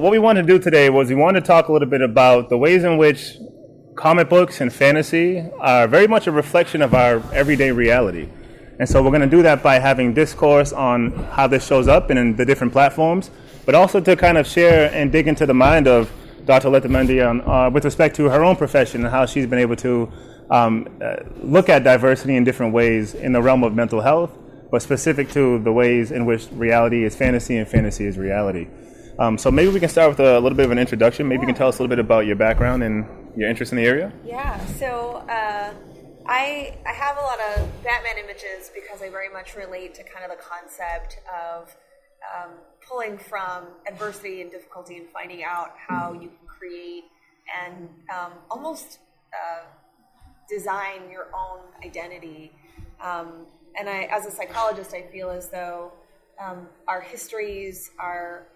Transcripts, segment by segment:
what we wanted to do today was we wanted to talk a little bit about the ways in which comic books and fantasy are very much a reflection of our everyday reality. And so we're going to do that by having discourse on how this shows up in the different platforms, but also to kind of share and dig into the mind of Dr. Letamendi with respect to her own profession and how she's been able to look at diversity in different ways in the realm of mental health, but specific to the ways in which reality is fantasy and fantasy is reality. So maybe we can start with a little bit of an introduction. Maybe you can tell us a little bit about your background and your interest in the area. Yeah, so I have a lot of Batman images because I very much relate to kind of the concept of pulling from adversity and difficulty and finding out how you can create and almost design your own identity. And as a psychologist, I feel as though our histories, our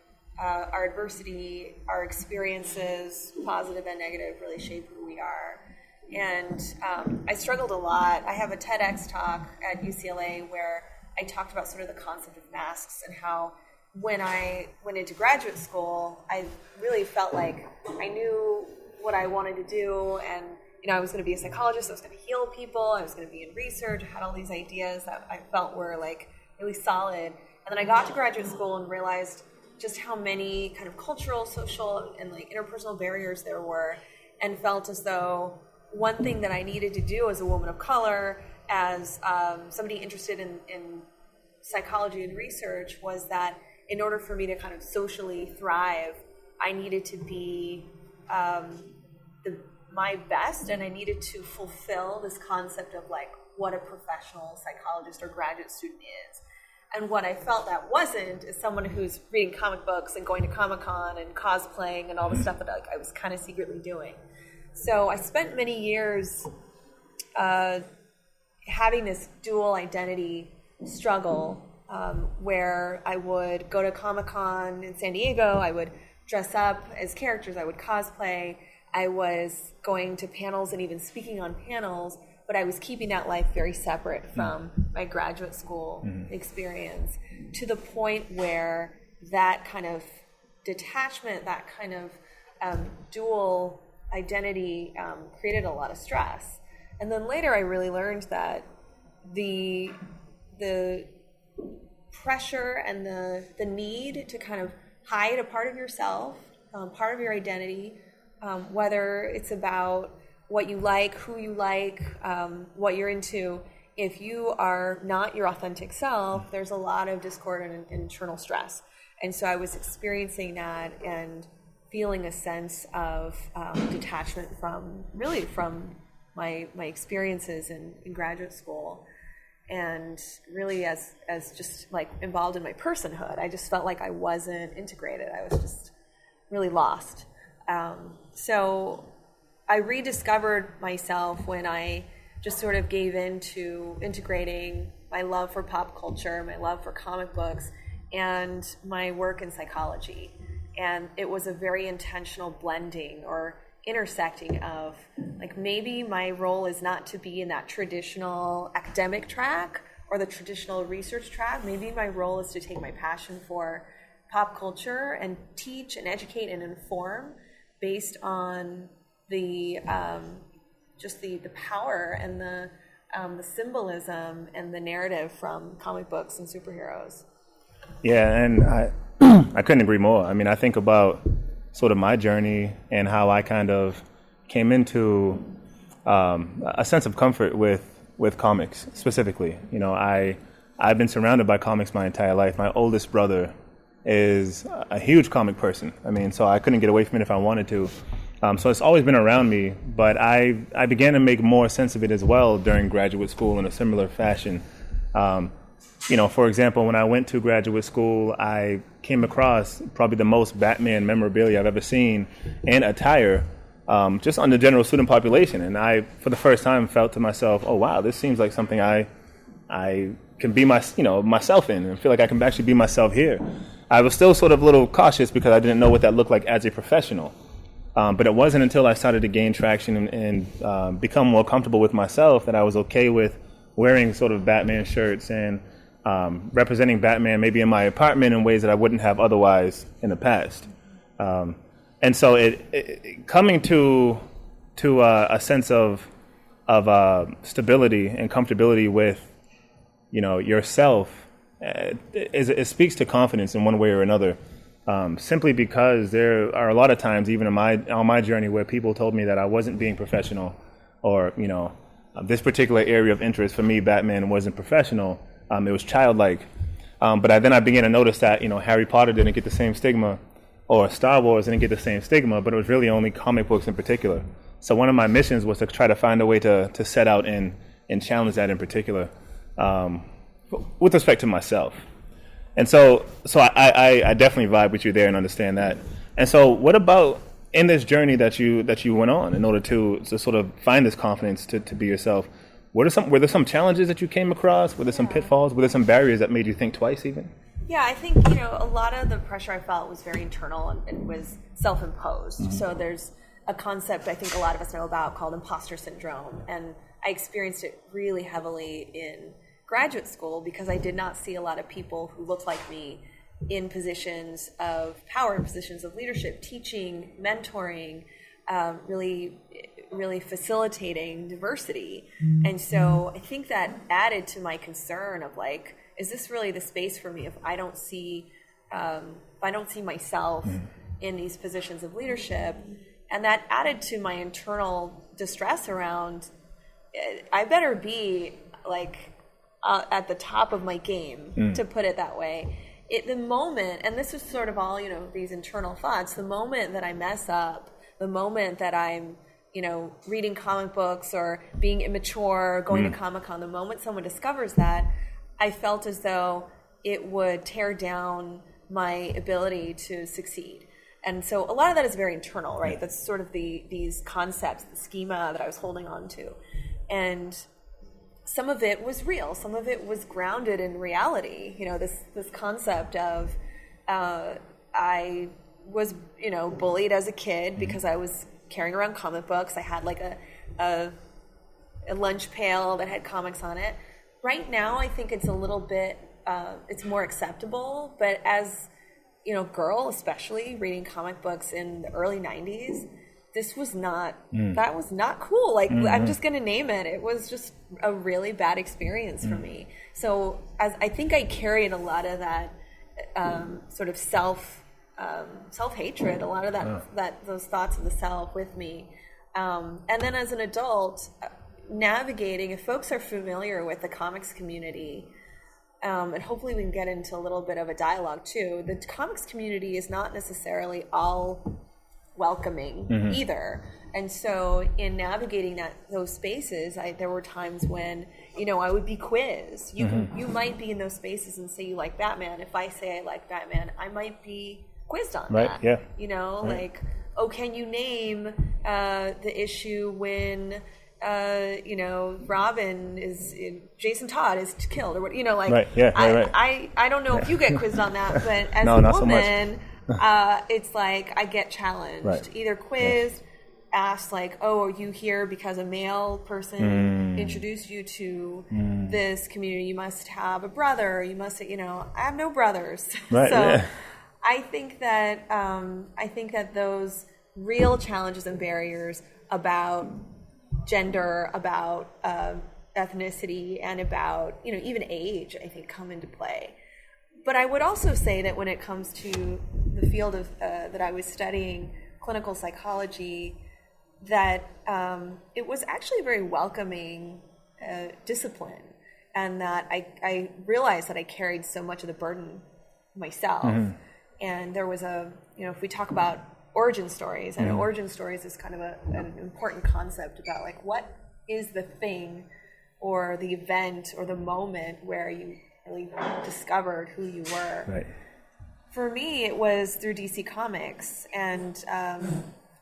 adversity, our experiences, positive and negative, really shape who we are. And I struggled a lot. I have a TEDx talk at UCLA where I talked about sort of the concept of masks and how when I went into graduate school, I really felt like I knew what I wanted to do, and I was going to be a psychologist. I was going to heal people. I was going to be in research. I had all these ideas that I felt were like really solid. And then I got to graduate school and realized just how many kind of cultural, social, and like interpersonal barriers there were, and felt as though one thing that I needed to do as a woman of color, as somebody interested in psychology and research, was that in order for me to kind of socially thrive, I needed to be my best, and I needed to fulfill this concept of like what a professional psychologist or graduate student is. And what I felt that wasn't is someone who's reading comic books and going to Comic-Con and cosplaying and all the stuff that I was kind of secretly doing. So I spent many years having this dual identity struggle where I would go to Comic-Con in San Diego, I would dress up as characters, I would cosplay, I was going to panels and even speaking on panels, but I was keeping that life very separate from my graduate school experience, to the point where that kind of detachment, that kind of dual identity created a lot of stress. And then later I really learned that the pressure and the need to kind of hide a part of yourself, part of your identity, whether it's about what you like, who you like, what you're into. If you are not your authentic self, there's a lot of discord and internal stress. And so I was experiencing that and feeling a sense of detachment from my experiences in graduate school. And really as just like involved in my personhood, I just felt like I wasn't integrated. I was just really lost. So I rediscovered myself when I just sort of gave in to integrating my love for pop culture, my love for comic books, and my work in psychology. And it was a very intentional blending or intersecting of, like, maybe my role is not to be in that traditional academic track or the traditional research track. Maybe my role is to take my passion for pop culture and teach and educate and inform based on the power and the symbolism and the narrative from comic books and superheroes. Yeah, and I couldn't agree more. I mean, I think about sort of my journey and how I kind of came into a sense of comfort with comics specifically. I've been surrounded by comics my entire life. My oldest brother is a huge comic person. I mean, so I couldn't get away from it if I wanted to. So it's always been around me, but I began to make more sense of it as well during graduate school in a similar fashion. For example, when I went to graduate school, I came across probably the most Batman memorabilia I've ever seen and attire just on the general student population. And I, for the first time, felt to myself, oh, wow, this seems like something I can be myself in and feel like I can actually be myself here. I was still sort of a little cautious because I didn't know what that looked like as a professional. But it wasn't until I started to gain traction and become more comfortable with myself that I was okay with wearing sort of Batman shirts and representing Batman maybe in my apartment in ways that I wouldn't have otherwise in the past. And so it coming to a sense of stability and comfortability with, yourself, it speaks to confidence in one way or another. Simply because there are a lot of times, even on my journey, where people told me that I wasn't being professional, or this particular area of interest for me, Batman, wasn't professional. It was childlike. But then I began to notice that Harry Potter didn't get the same stigma, or Star Wars didn't get the same stigma, but it was really only comic books in particular. So one of my missions was to try to find a way to set out and challenge that in particular, with respect to myself. And so I definitely vibe with you there and understand that. And so what about in this journey that you went on in order to sort of find this confidence to be yourself? Were there some challenges that you came across? Were there some pitfalls? Were there some barriers that made you think twice even? Yeah, I think, a lot of the pressure I felt was very internal and was self-imposed. Mm-hmm. So there's a concept I think a lot of us know about called imposter syndrome. And I experienced it really heavily in graduate school because I did not see a lot of people who looked like me in positions of power, in positions of leadership, teaching, mentoring, really facilitating diversity. Mm-hmm. And so I think that added to my concern of like, is this really the space for me if I don't see myself in these positions of leadership? And that added to my internal distress around, I better be like at the top of my game, to put it that way. The moment, and this is sort of all, these internal thoughts, the moment that I mess up, the moment that I'm, reading comic books or being immature, going to Comic-Con, the moment someone discovers that, I felt as though it would tear down my ability to succeed. And so a lot of that is very internal, right? That's sort of these concepts, the schema that I was holding on to. And some of it was real. Some of it was grounded in reality. This concept of I was, bullied as a kid because I was carrying around comic books. I had like a lunch pail that had comics on it. Right now, I think it's a little bit, it's more acceptable. But as, girl, especially reading comic books in the early 90s, this was not, that was not cool. Like, I'm just going to name it. It was just a really bad experience for me. So I think I carried a lot of that sort of self-hatred, a lot of those thoughts of the self with me. And then as an adult, navigating, if folks are familiar with the comics community, and hopefully we can get into a little bit of a dialogue too, the comics community is not necessarily all welcoming either. And so in navigating those spaces, there were times when, I would be quizzed. You might be in those spaces and say you like Batman. If I say I like Batman, I might be quizzed on that. Yeah. Like, can you name the issue when Robin Jason Todd is killed, or what? I don't know if you get quizzed on that, but as a woman, it's like I get challenged, either quizzed, asked like, "Oh, are you here because a male person introduced you to this community? You must have a brother. You must, I have no brothers." I think that those real challenges and barriers about gender, about ethnicity, and about even age, I think come into play. But I would also say that when it comes to the field of that I was studying, clinical psychology, that it was actually a very welcoming discipline, and that I realized that I carried so much of the burden myself. And there was if we talk about origin stories, and origin stories is kind of an important concept about like what is the thing or the event or the moment where you really discovered who you were. Right. For me, it was through DC Comics, and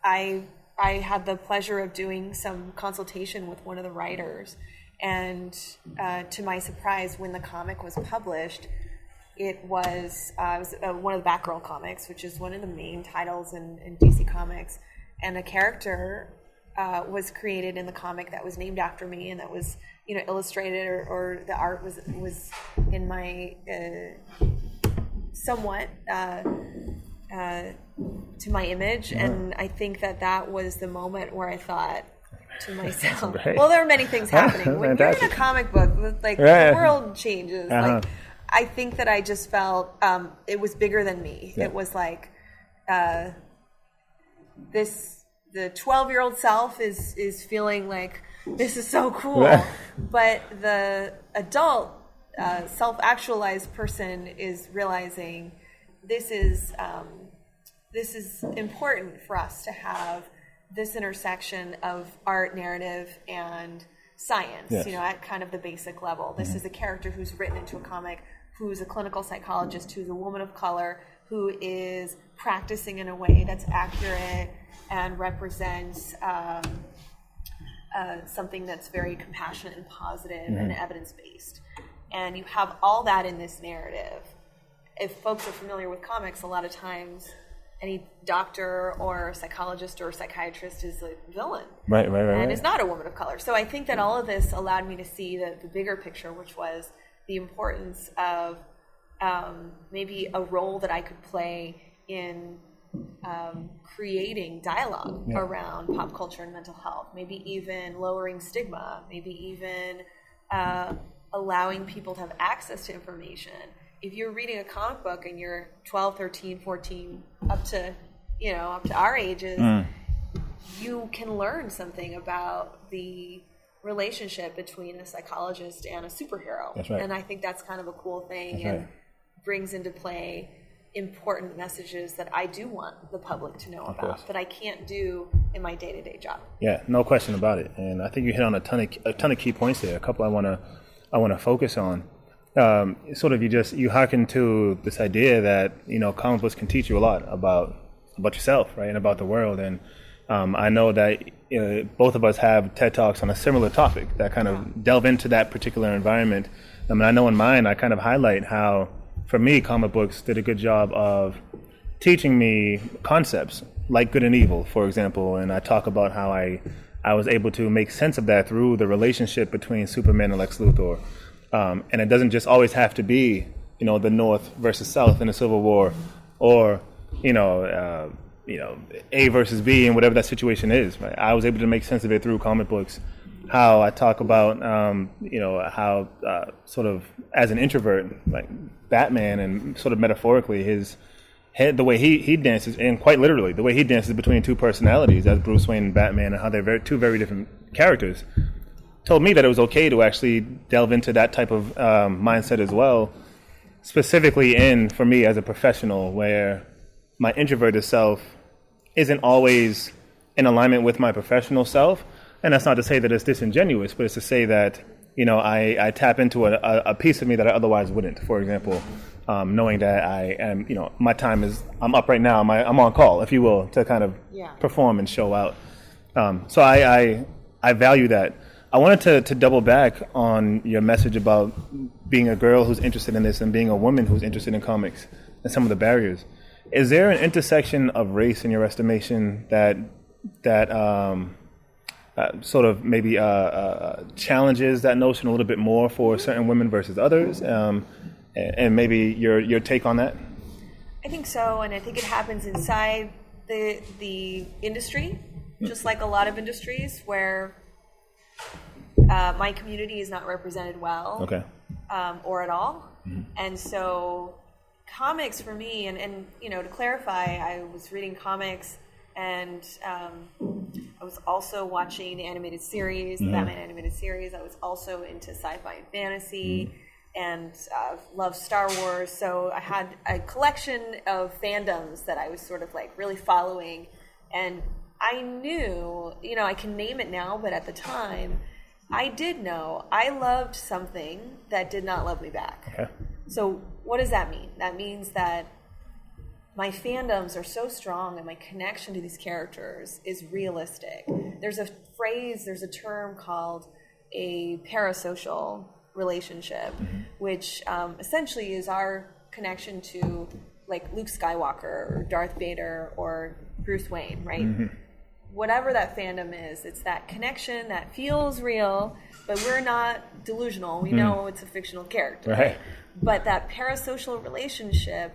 I had the pleasure of doing some consultation with one of the writers, and to my surprise, when the comic was published, it was one of the Batgirl comics, which is one of the main titles in DC Comics, and a character was created in the comic that was named after me, and that was illustrated, or the art was in my somewhat to my image, and I think that was the moment where I thought to myself, well, there are many things happening. When you're in a comic book, like the world changes. Like I think that I just felt it was bigger than me. It was like the 12-year-old self is feeling like this is so cool, but the adult self-actualized person is realizing this is important for us to have this intersection of art, narrative, and science, at kind of the basic level. This is a character who's written into a comic, who's a clinical psychologist, who's a woman of color, who is practicing in a way that's accurate and represents something that's very compassionate and positive and evidence-based. And you have all that in this narrative. If folks are familiar with comics, a lot of times any doctor or psychologist or psychiatrist is a villain. Right. And is not a woman of color. So I think that all of this allowed me to see the bigger picture, which was the importance of maybe a role that I could play in creating dialogue around pop culture and mental health, maybe even lowering stigma, maybe even allowing people to have access to information. If you're reading a comic book and you're 12, 13, 14, up to our ages, you can learn something about the relationship between a psychologist and a superhero. That's right. And I think that's kind of a cool thing. That's and brings into play important messages that I do want the public to know about that I can't do in my day-to-day job. Yeah, no question about it. And I think you hit on a ton of key points there. A couple I want to focus on. You hearken to this idea that comic books can teach you a lot about yourself, right, and about the world. And I know that both of us have TED Talks on a similar topic that kind of delve into that particular environment. I mean, I know in mine I kind of highlight how, for me, comic books did a good job of teaching me concepts like good and evil, for example. And I talk about how I was able to make sense of that through the relationship between Superman and Lex Luthor. And it doesn't just always have to be, the North versus South in the Civil War, or, A versus B, and whatever that situation is. Right? I was able to make sense of it through comic books. How I talk about, how sort of as an introvert, like Batman, and sort of metaphorically, his head, the way he dances, and quite literally, the way he dances between two personalities as Bruce Wayne and Batman, and how they're two very different characters, told me that it was okay to actually delve into that type of mindset as well, specifically for me as a professional, where my introverted self isn't always in alignment with my professional self. And that's not to say that it's disingenuous, but it's to say that, I tap into a piece of me that I otherwise wouldn't. For example, knowing that I am, my time I'm up right now, I'm on call, if you will, to kind of perform and show out. So I value that. I wanted to double back on your message about being a girl who's interested in this and being a woman who's interested in comics and some of the barriers. Is there an intersection of race in your estimation that sort of maybe challenges that notion a little bit more for certain women versus others? And maybe your take on that? I think so, and I think it happens inside the industry, just like a lot of industries where my community is not represented well, or at all. Mm-hmm. And so comics for me, and to clarify, I was reading comics, and I was also watching the animated series, the Batman animated series. I was also into sci-fi and fantasy, and loved Star Wars. So I had a collection of fandoms that I was sort of like really following, and I knew, I can name it now, but at the time, I did know I loved something that did not love me back. Okay. So what does that mean? That means that my fandoms are so strong and my connection to these characters is realistic. There's a term called a parasocial relationship, which essentially is our connection to like Luke Skywalker or Darth Vader or Bruce Wayne, right? Mm-hmm. Whatever that fandom is, it's that connection that feels real, but we're not delusional. We know it's a fictional character. Right? But that parasocial relationship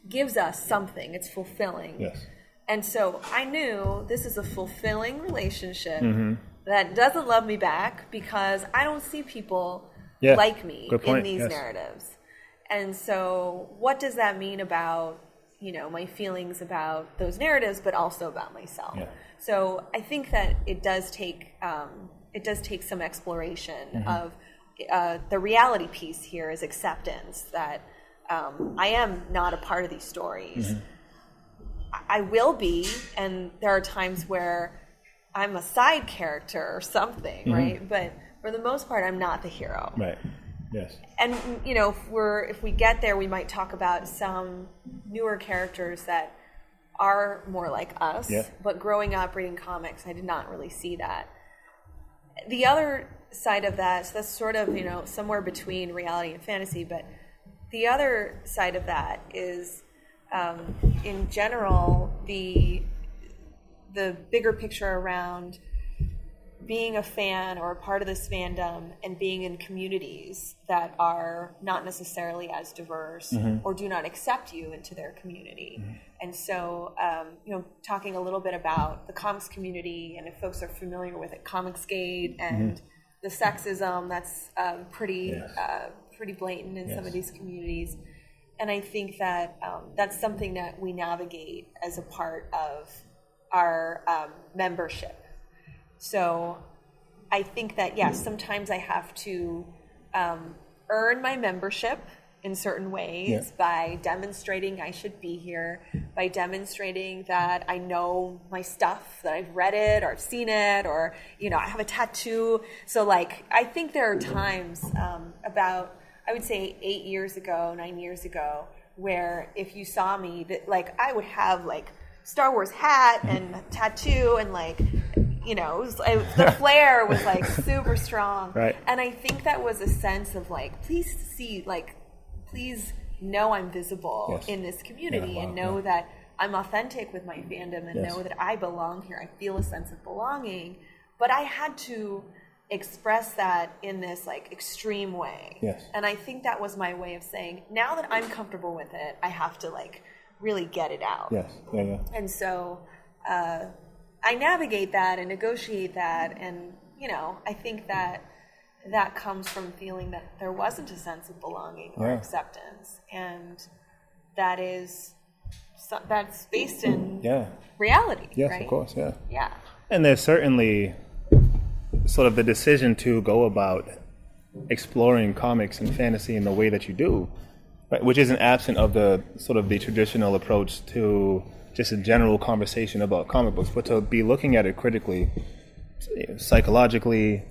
gives us something. It's fulfilling. Yes. And so I knew this is a fulfilling relationship that doesn't love me back because I don't see people like me in these narratives. And so what does that mean about, my feelings about those narratives, but also about myself? Yeah. So I think that it does take some exploration of the reality piece here is acceptance that I am not a part of these stories. I will be, and there are times where I'm a side character or something, right? But for the most part, I'm not the hero. Right. Yes. And if we get there, we might talk about some newer characters that are more like us. Yeah. But growing up reading comics, I did not really see that. The other side of that, so that's sort of somewhere between reality and fantasy. But the other side of that is, in general, the bigger picture around being a fan or a part of this fandom and being in communities that are not necessarily as diverse or do not accept you into their community. And so, talking a little bit about the comics community, and if folks are familiar with it, Comicsgate and the sexism that's pretty blatant in some of these communities. And I think that that's something that we navigate as a part of our membership. So I think that, yes, sometimes I have to earn my membership in certain ways by demonstrating I should be here, by demonstrating that I know my stuff, that I've read it or I've seen it, or, I have a tattoo. So, I think there are times about, I would say 9 years ago, where if you saw me, that I would have Star Wars hat and tattoo and the flair was super strong. Right. And I think that was a sense of please know I'm visible in this community and know that I'm authentic with my fandom and know that I belong here. I feel a sense of belonging. But I had to express that in this extreme way. Yes. And I think that was my way of saying, now that I'm comfortable with it, I have to really get it out. Yes. Yeah. And so I navigate that and negotiate that, and I think that comes from feeling that there wasn't a sense of belonging or acceptance, and that's based in reality. Yes, right? Of course, yeah. And there's certainly sort of the decision to go about exploring comics and fantasy in the way that you do, right, which isn't absent of the sort of the traditional approach to just a general conversation about comic books, but to be looking at it critically, psychologically,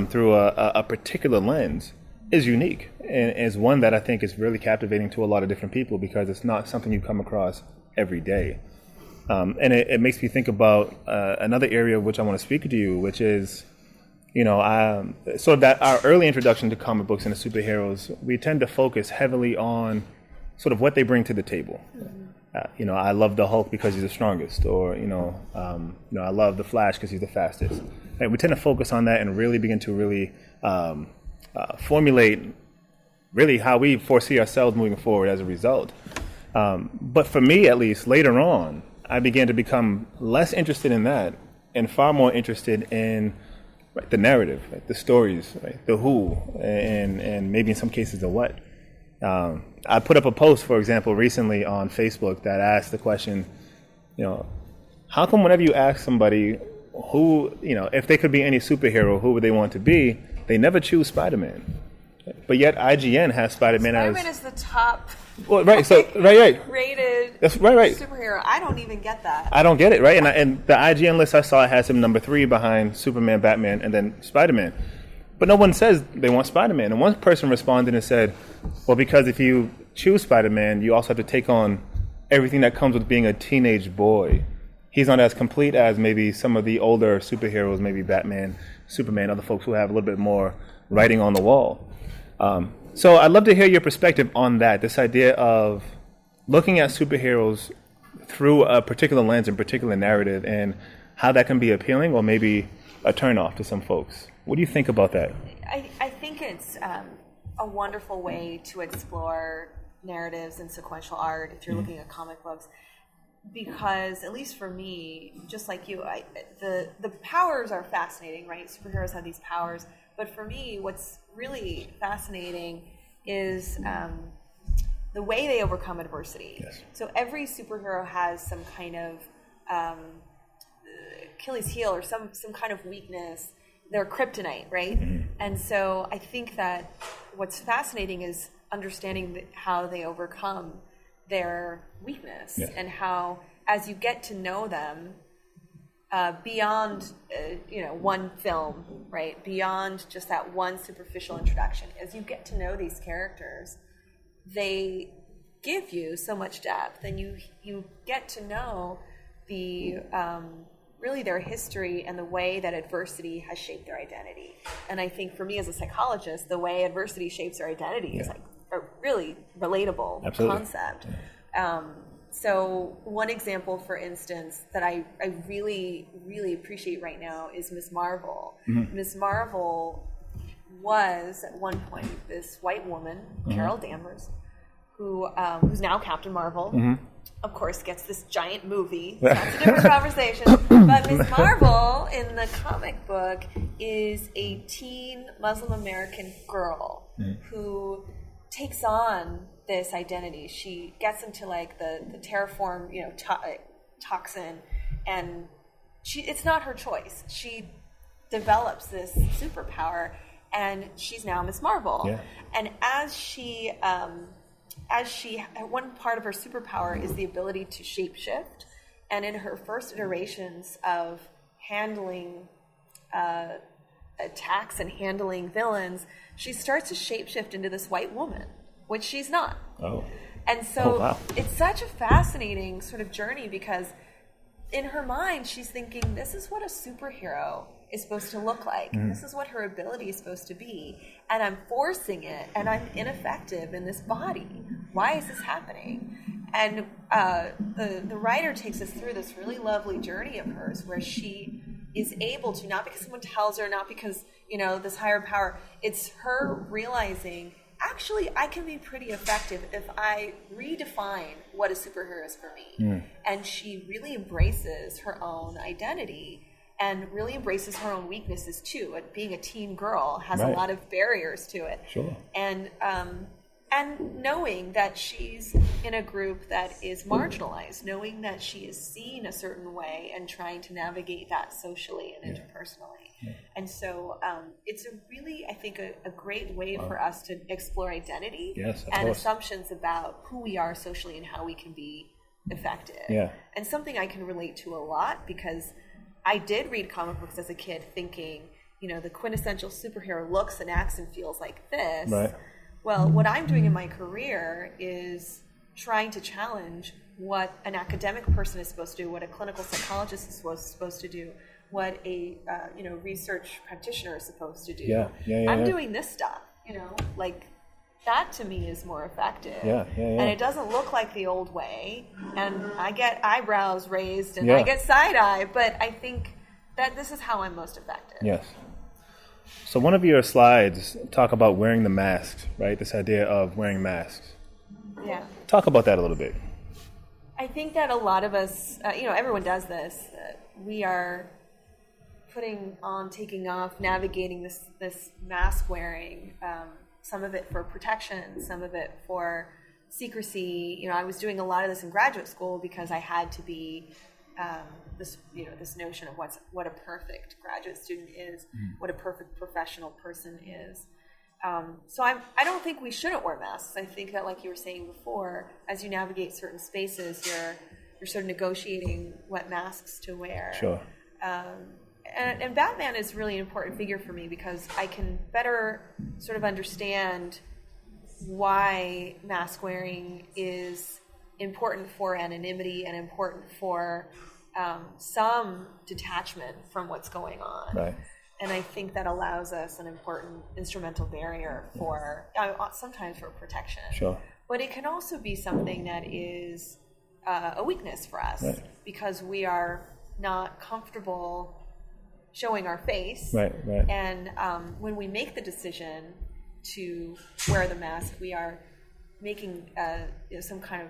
through a particular lens is unique, and is one that I think is really captivating to a lot of different people because it's not something you come across every day. And it makes me think about another area which I want to speak to you, which is, so that our early introduction to comic books and the superheroes, we tend to focus heavily on sort of what they bring to the table. I love the Hulk because he's the strongest, or I love the Flash because he's the fastest. And we tend to focus on that and really begin to really formulate really how we foresee ourselves moving forward as a result. But for me, at least, later on, I began to become less interested in that and far more interested in the narrative, the stories, the who, and maybe in some cases the what. I put up a post, for example, recently on Facebook that asked the question, how come whenever you ask somebody who, if they could be any superhero, who would they want to be, they never choose Spider-Man. But yet IGN has Spider-Man as... Spider-Man is the top rated That's right. superhero. I don't even get that. I don't get it, right? And the IGN list I saw has him number 3 behind Superman, Batman, and then Spider-Man. But no one says they want Spider-Man. And one person responded and said, well, because if you choose Spider-Man, you also have to take on everything that comes with being a teenage boy. He's not as complete as maybe some of the older superheroes, maybe Batman, Superman, other folks who have a little bit more writing on the wall. So I'd love to hear your perspective on that, this idea of looking at superheroes through a particular lens and particular narrative, and how that can be appealing or maybe a turnoff to some folks. What do you think about that? I think it's a wonderful way to explore narratives and sequential art, if you're looking at comic books, because at least for me, just like you, the powers are fascinating, right? Superheroes have these powers, but for me, what's really fascinating is the way they overcome adversity. Yes. So every superhero has some kind of Achilles heel or some kind of weakness. They're kryptonite, right? And so I think that what's fascinating is understanding how they overcome their weakness, and how, as you get to know them beyond one film, right, beyond just that one superficial introduction, as you get to know these characters, they give you so much depth, and you get to know the really their history and the way that adversity has shaped their identity. And I think for me as a psychologist, the way adversity shapes our identity is like a really relatable concept. So one example, for instance, that I really, really appreciate right now is Miss Marvel. Miss Marvel was at one point this white woman, Carol Danvers, who's now Captain Marvel. Of course, gets this giant movie. So that's a different conversation. But Miss Marvel in the comic book is a teen Muslim American girl who takes on this identity. She gets into like the terraform, toxin, and it's not her choice. She develops this superpower, and she's now Miss Marvel. Yeah. And as one part of her superpower is the ability to shapeshift, and in her first iterations of handling attacks and handling villains, she starts to shapeshift into this white woman, which she's not. And so it's such a fascinating sort of journey, because in her mind she's thinking, this is what a superhero is supposed to look like. This is what her ability is supposed to be, and I'm forcing it, and I'm ineffective in this body. Why is this happening? And the writer takes us through this really lovely journey of hers, where she is able to, not because someone tells her, not because this higher power, it's her realizing, actually, I can be pretty effective if I redefine what a superhero is for me. And she really embraces her own identity, and really embraces her own weaknesses too. Being a teen girl has a lot of barriers to it. And knowing that she's in a group that is marginalized, knowing that she is seen a certain way, and trying to navigate that socially and interpersonally. And so it's a really, I think, a great way for us to explore identity and assumptions about who we are socially and how we can be effective. And something I can relate to a lot, because I did read comic books as a kid thinking, the quintessential superhero looks and acts and feels like this. Well, what I'm doing in my career is trying to challenge what an academic person is supposed to do, what a clinical psychologist is supposed to do, what a research practitioner is supposed to do. I'm doing this stuff, like that to me is more effective. And it doesn't look like the old way, and I get eyebrows raised and I get side eye, but I think that this is how I'm most effective. So one of your slides talk about wearing the masks, right? This idea of wearing masks. Talk about that a little bit. I think that a lot of us, everyone does this. We are putting on, taking off, navigating this mask wearing. Some of it for protection, some of it for secrecy. I was doing a lot of this in graduate school because I had to be this notion of what a perfect graduate student is, what a perfect professional person is. So I don't think we shouldn't wear masks. I think that, like you were saying before, as you navigate certain spaces, you're sort of negotiating what masks to wear. And Batman is really an important figure for me, because I can better sort of understand why mask wearing is important for anonymity and important for some detachment from what's going on. And I think that allows us an important instrumental barrier for sometimes for protection. But it can also be something that is a weakness for us, because we are not comfortable showing our face. And when we make the decision to wear the mask, we are making some kind of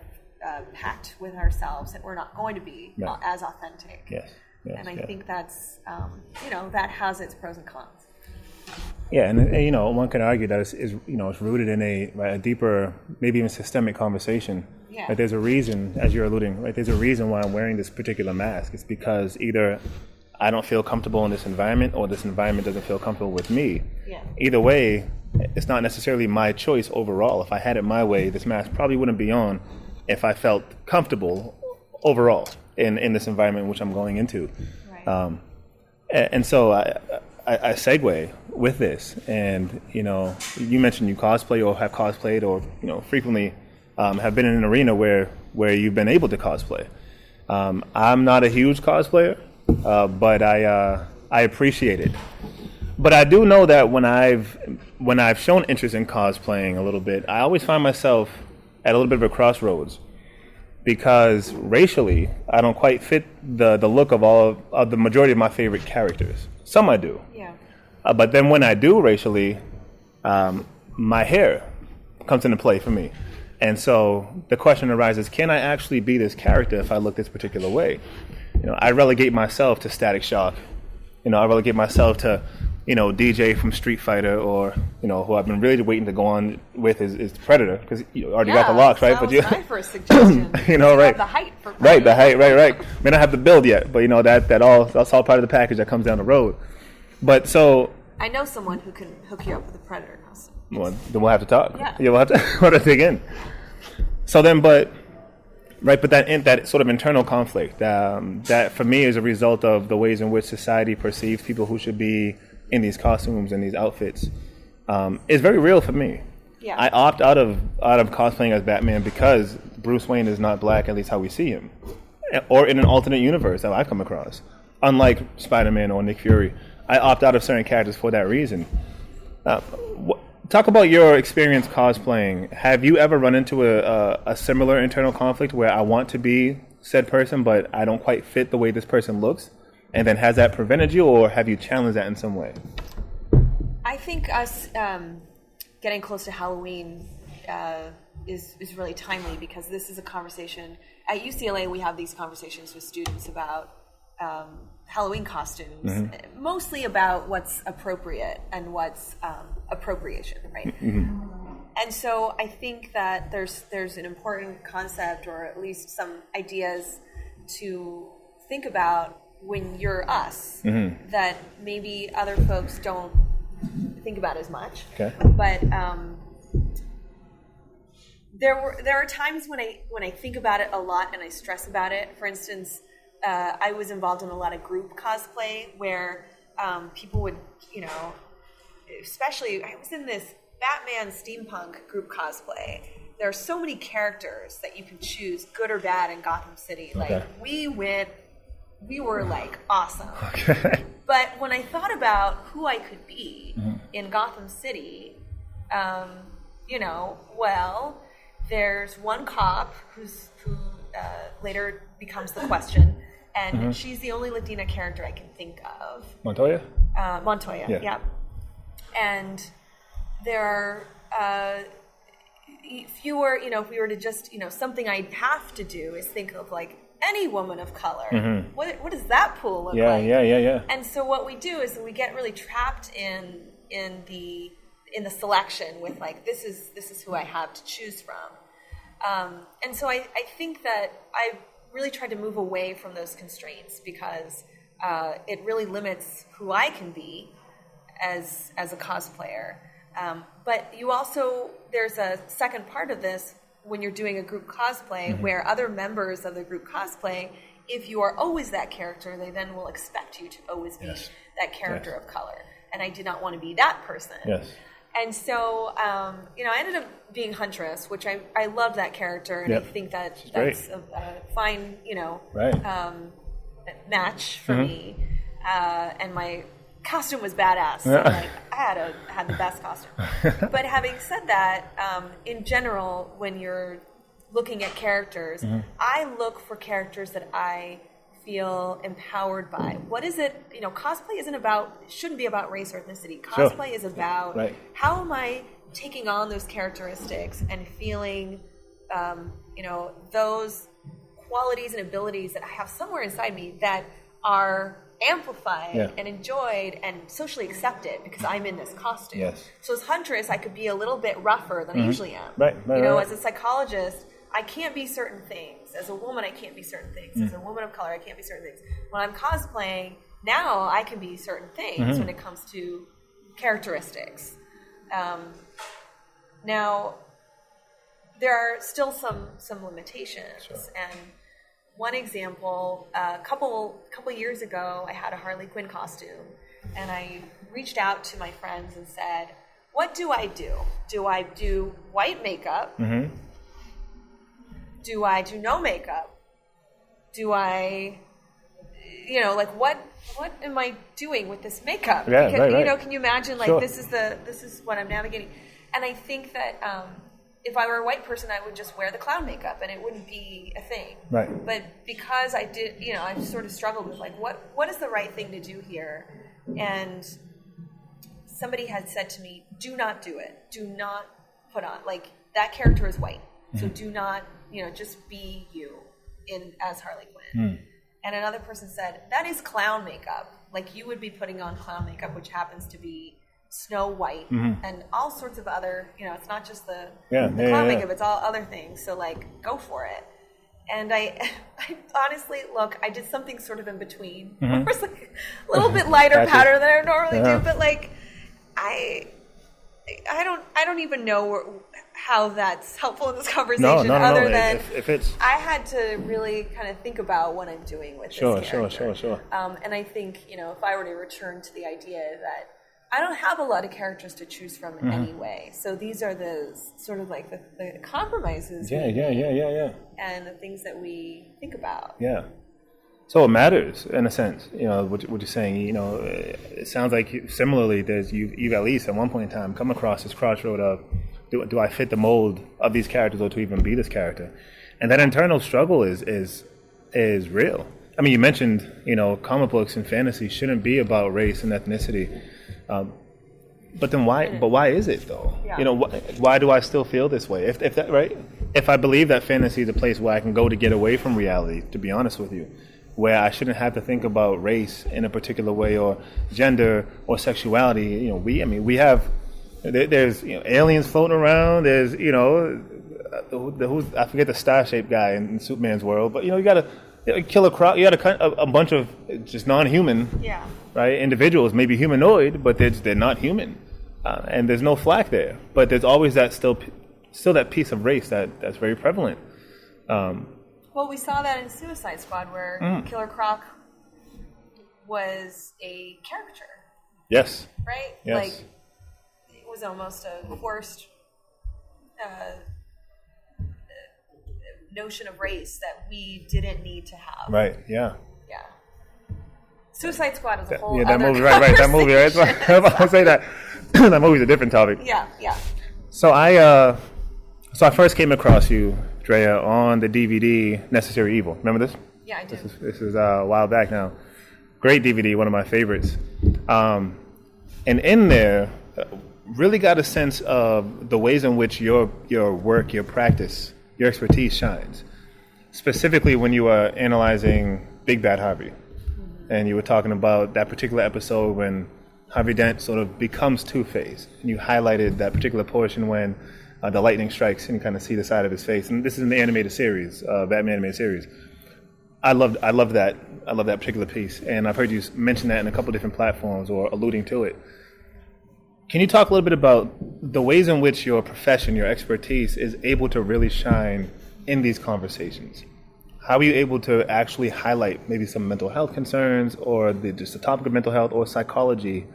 pact with ourselves that we're not going to be as authentic. Yes. And I think that's, that has its pros and cons. Yeah, and one could argue that it's rooted in a deeper, maybe even systemic conversation. Yeah. Like there's a reason, as you're alluding, right? There's a reason why I'm wearing this particular mask. It's because either I don't feel comfortable in this environment, or this environment doesn't feel comfortable with me. Yeah. Either way, it's not necessarily my choice overall. If I had it my way, this mask probably wouldn't be on if I felt comfortable overall in this environment which I'm going into. Right. And so I segue with this, and you mentioned you cosplay or have cosplayed, or frequently have been in an arena where you've been able to cosplay. I'm not a huge cosplayer, but I appreciate it. But I do know that when I've shown interest in cosplaying a little bit, I always find myself at a little bit of a crossroads, because racially I don't quite fit the look of the majority of my favorite characters. Some I do. Yeah. But then when I do racially, my hair comes into play for me. And so the question arises, can I actually be this character if I look this particular way? I relegate myself to Static Shock. I relegate myself to, DJ from Street Fighter, or, who I've been really waiting to go on with is Predator, because you already got the locks, right? That was my first suggestion. Right. The height for Predator. Right, the height, right. May not have the build yet, but that's all part of the package that comes down the road. But so I know someone who can hook you up with a Predator costume. Well, then we'll have to talk. Yeah, we'll have to dig in. So then, but that sort of internal conflict, that for me is a result of the ways in which society perceives people who should be in these costumes and these outfits, is very real for me. Yeah. I opt out of cosplaying as Batman because Bruce Wayne is not black, at least how we see him, or in an alternate universe that I've come across. Unlike Spider-Man or Nick Fury, I opt out of certain characters for that reason. Talk about your experience cosplaying. Have you ever run into a similar internal conflict where I want to be said person, but I don't quite fit the way this person looks? And then has that prevented you, or have you challenged that in some way? I think us getting close to Halloween is really timely, because this is a conversation. At UCLA, we have these conversations with students about Halloween costumes, mostly about what's appropriate and what's appropriation, right? Mm-hmm. And so I think that there's an important concept, or at least some ideas to think about when you're us, that maybe other folks don't think about as much. Okay. But there are times when I think about it a lot and I stress about it. For instance, I was involved in a lot of group cosplay where people would, especially I was in this Batman steampunk group cosplay. There are so many characters that you can choose, good or bad, in Gotham City. Okay. Like we were like awesome. Okay. But when I thought about who I could be in Gotham City, there's one cop who later becomes the Question, and she's the only Latina character I can think of. Montoya? Montoya, yeah. And there are fewer, if we were to just, something I'd have to do is think of like any woman of color. What does that pool look like? Yeah. And so what we do is we get really trapped in the selection with like, this is who I have to choose from. And so I think that I really tried to move away from those constraints, because it really limits who I can be as a cosplayer. But you also, there's a second part of this when you're doing a group cosplay, where other members of the group cosplay, if you are always that character, they then will expect you to always be that character of color. And I did not want to be that person. Yes. And so, I ended up being Huntress, which I loved that character, and I think that's a fine, match for me. And my costume was badass. So I had the best costume. But having said that, in general, when you're looking at characters, I look for characters that I feel empowered by. What is it? Cosplay shouldn't be about race or ethnicity. Cosplay is about how am I taking on those characteristics and feeling, those qualities and abilities that I have somewhere inside me that are amplified and enjoyed and socially accepted because I'm in this costume. Yes. So as Huntress, I could be a little bit rougher than I usually am. Right. As a psychologist, I can't be certain things. As a woman, I can't be certain things. As a woman of color, I can't be certain things. When I'm cosplaying, now I can be certain things when it comes to characteristics. Now, there are still some limitations. Sure. And one example, a couple years ago, I had a Harley Quinn costume, and I reached out to my friends and said, what do I do? Do I do white makeup? Mm-hmm. Do I do no makeup? Do I, what am I doing with this makeup? Yeah, because, right. Can you imagine, Sure. this is what I'm navigating. And I think that if I were a white person, I would just wear the clown makeup and it wouldn't be a thing. Right. But because I did, I sort of struggled with what is the right thing to do here? And somebody had said to me, do not do it. Do not put on, that character is white. So do not, just be you as Harley Quinn. And another person said, that is clown makeup. You would be putting on clown makeup, which happens to be Snow White and all sorts of other, it's not just the clown makeup, it's all other things. So go for it. And I honestly, I did something sort of in between. It was a little bit lighter powder than I normally do, but I don't even know how that's helpful in this conversation. No. Other than if it's, I had to really kind of think about what I'm doing with this character. Sure. And I think if I were to return to the idea that I don't have a lot of characters to choose from in any way, so these are the sort of the compromises. Yeah. And the things that we think about. Yeah. So it matters in a sense, what you're saying. It sounds like similarly, you've at least at one point in time come across this crossroad of do I fit the mold of these characters or to even be this character, and that internal struggle is real. I mean, you mentioned comic books and fantasy shouldn't be about race and ethnicity, but then why? But why is it though? Yeah. Why do I still feel this way? If that right? If I believe that fantasy is a place where I can go to get away from reality, to be honest with you. Where I shouldn't have to think about race in a particular way or gender or sexuality. We have there's aliens floating around. There's I forget the star-shaped guy in Superman's world, but you got to kill a crowd. You got a bunch of just non-human, right, individuals, maybe humanoid, but they're not human, and there's no flack there. But there's always that still that piece of race that's very prevalent. Well, we saw that in Suicide Squad where Killer Croc was a caricature. Yes. Right? Yes. It was almost a forced notion of race that we didn't need to have. Right, yeah. Yeah. Suicide Squad is a whole that other movie, right, that movie, right? I was about to say that. That movie's a different topic. Yeah. So I first came across you, Andrea, on the DVD Necessary Evil. Remember this? Yeah, I do. This is a while back now. Great DVD, one of my favorites. And in there, really got a sense of the ways in which your work, your practice, your expertise shines. Specifically when you were analyzing Big Bad Harvey. And you were talking about that particular episode when Harvey Dent sort of becomes Two-Face. And you highlighted that particular portion when the lightning strikes and you kind of see the side of his face. And this is in the animated series, Batman animated series. I love that. I love that particular piece. And I've heard you mention that in a couple different platforms or alluding to it. Can you talk a little bit about the ways in which your profession, your expertise is able to really shine in these conversations? How are you able to actually highlight maybe some mental health concerns or just the topic of mental health or psychology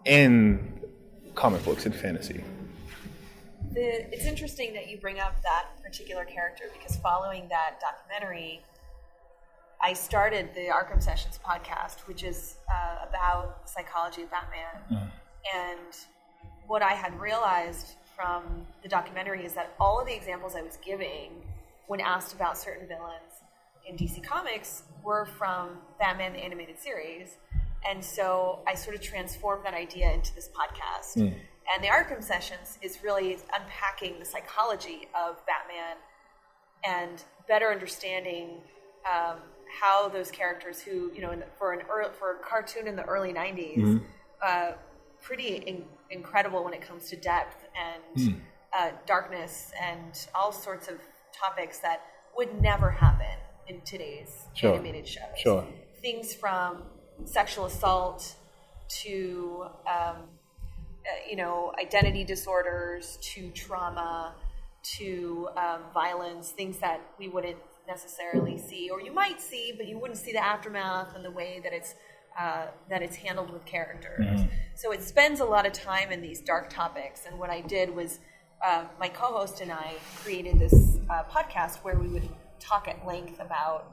in comic books and fantasy? It's interesting that you bring up that particular character because following that documentary, I started the Arkham Sessions podcast, which is about the psychology of Batman. And what I had realized from the documentary is that all of the examples I was giving when asked about certain villains in DC Comics were from Batman the Animated Series. And so I sort of transformed that idea into this podcast. And the Arkham Sessions is really unpacking the psychology of Batman and better understanding how those characters who, for a cartoon in the early 90s, pretty incredible when it comes to depth and darkness and all sorts of topics that would never happen in today's animated shows. Sure. Things from sexual assault to identity disorders, to trauma, to violence, things that we wouldn't necessarily see, or you might see, but you wouldn't see the aftermath and the way that it's handled with characters. So it spends a lot of time in these dark topics. And what I did was my co-host and I created this podcast where we would talk at length about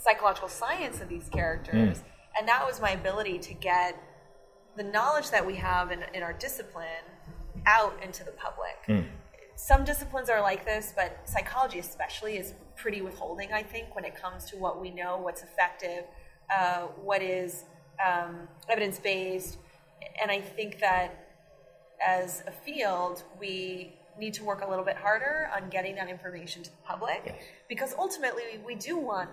psychological science of these characters. And that was my ability to get the knowledge that we have in our discipline out into the public. Some disciplines are like this, but psychology especially is pretty withholding, I think, when it comes to what we know, what's effective, what is evidence-based. And I think that as a field, we need to work a little bit harder on getting that information to the public, because ultimately we do want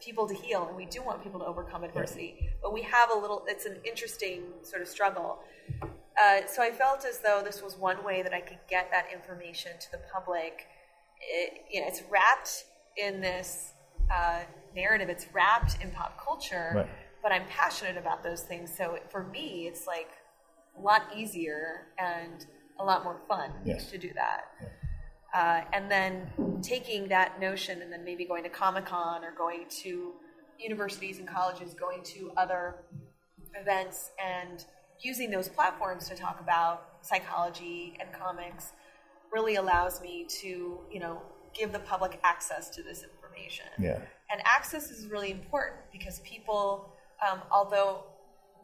people to heal and we do want people to overcome adversity, but we have it's an interesting sort of struggle. So I felt as though this was one way that I could get that information to the public. It's wrapped in this narrative, it's wrapped in pop culture, but I'm passionate about those things. So for me, it's like a lot easier and a lot more fun to do that. And then taking that notion and then maybe going to Comic-Con or going to universities and colleges, going to other events and using those platforms to talk about psychology and comics really allows me to, give the public access to this information. And access is really important because people, although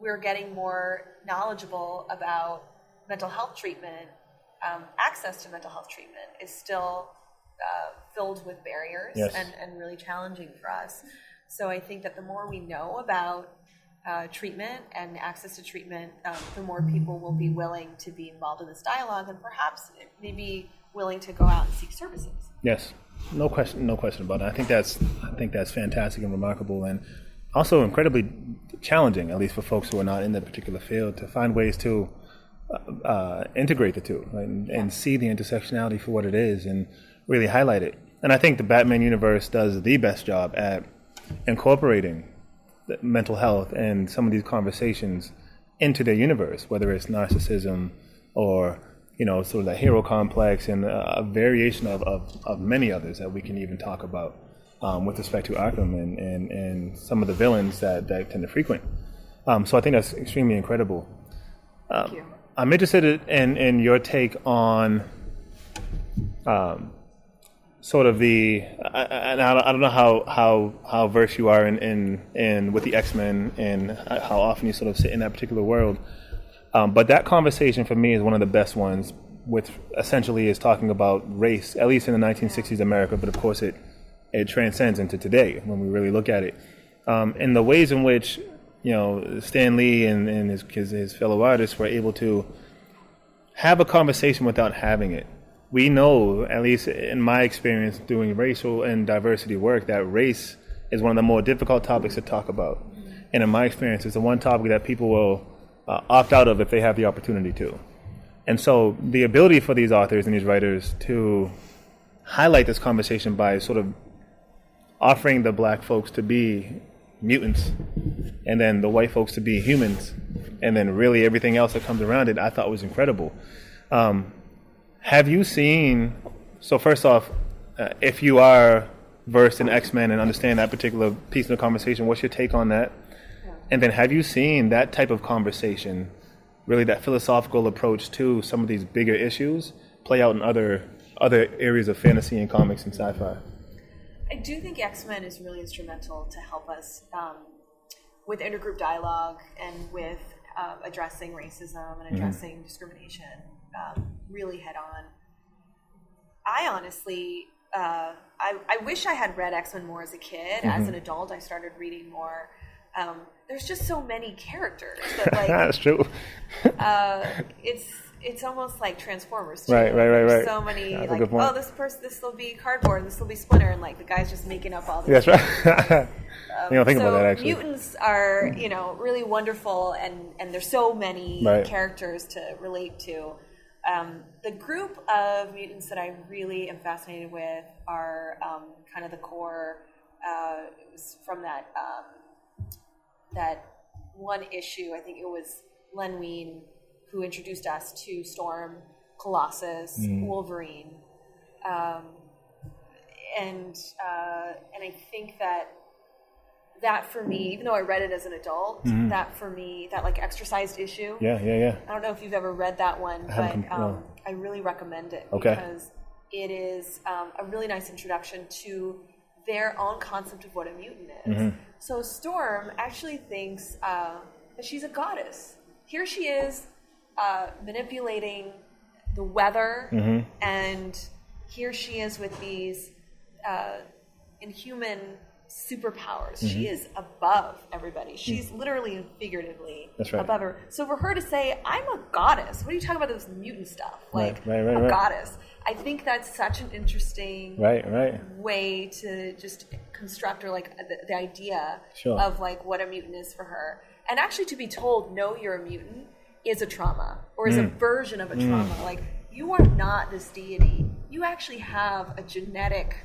we're getting more knowledgeable about mental health treatment, access to mental health treatment is still filled with barriers and really challenging for us. So I think that the more we know about treatment and access to treatment, the more people will be willing to be involved in this dialogue and perhaps maybe willing to go out and seek services. Yes, no question about it. I think that's fantastic and remarkable, and also incredibly challenging, at least for folks who are not in that particular field, to find ways to integrate the two, right? And see the intersectionality for what it is and really highlight it. And I think the Batman universe does the best job at incorporating mental health and some of these conversations into their universe, whether it's narcissism or sort of the hero complex and a variation of many others that we can even talk about with respect to Arkham and some of the villains that tend to frequent. So I think that's extremely incredible. Thank you. I'm interested in your take on sort of and I don't know how versed you are in with the X-Men and how often you sort of sit in that particular world. But that conversation for me is one of the best ones, which essentially is talking about race, at least in the 1960s America, but of course it transcends into today when we really look at it. And the ways in which Stan Lee and his fellow artists were able to have a conversation without having it. We know, at least in my experience doing racial and diversity work, that race is one of the more difficult topics to talk about. And in my experience, it's the one topic that people will opt out of if they have the opportunity to. And so the ability for these authors and these writers to highlight this conversation by sort of offering the black folks to be mutants and then the white folks to be humans and then really everything else that comes around it, I thought was incredible. Have you seen, so first off, if you are versed in X-Men and understand that particular piece of the conversation, what's your take on that? And then have you seen that type of conversation, really that philosophical approach to some of these bigger issues, play out in other areas of fantasy and comics and sci-fi? I do think X-Men is really instrumental to help us with intergroup dialogue and with addressing racism and addressing discrimination really head on. I honestly, I wish I had read X-Men more as a kid. As an adult, I started reading more. there's just so many characters that like That's true. it's almost like Transformers too. Right. There's so many That's a like, good point. oh, this will be cardboard, this will be Splinter, and like the guy's just making up all That's these. right. You don't think So about that actually. mutants are, really wonderful, and there's so many Right. characters to relate to. The group of mutants that I really am fascinated with are kind of the core. It was from that one issue. I think it was Len Wein who introduced us to Storm, Colossus, Wolverine, and I think that for me, even though I read it as an adult, that for me, that like exercised issue. Yeah. I don't know if you've ever read that one, but No. I really recommend it Okay. because it is a really nice introduction to their own concept of what a mutant is. So Storm actually thinks that she's a goddess. Here she is manipulating the weather, and here she is with these inhuman superpowers. She is above everybody. She's literally and figuratively above her. So for her to say, I'm a goddess, what are you talking about this mutant stuff? Like, right. goddess. I think that's such an interesting way to just construct, or like the idea of like what a mutant is for her. And actually to be told, no, you're a mutant is a trauma, or is a version of a trauma. Like, you are not this deity. You actually have a genetic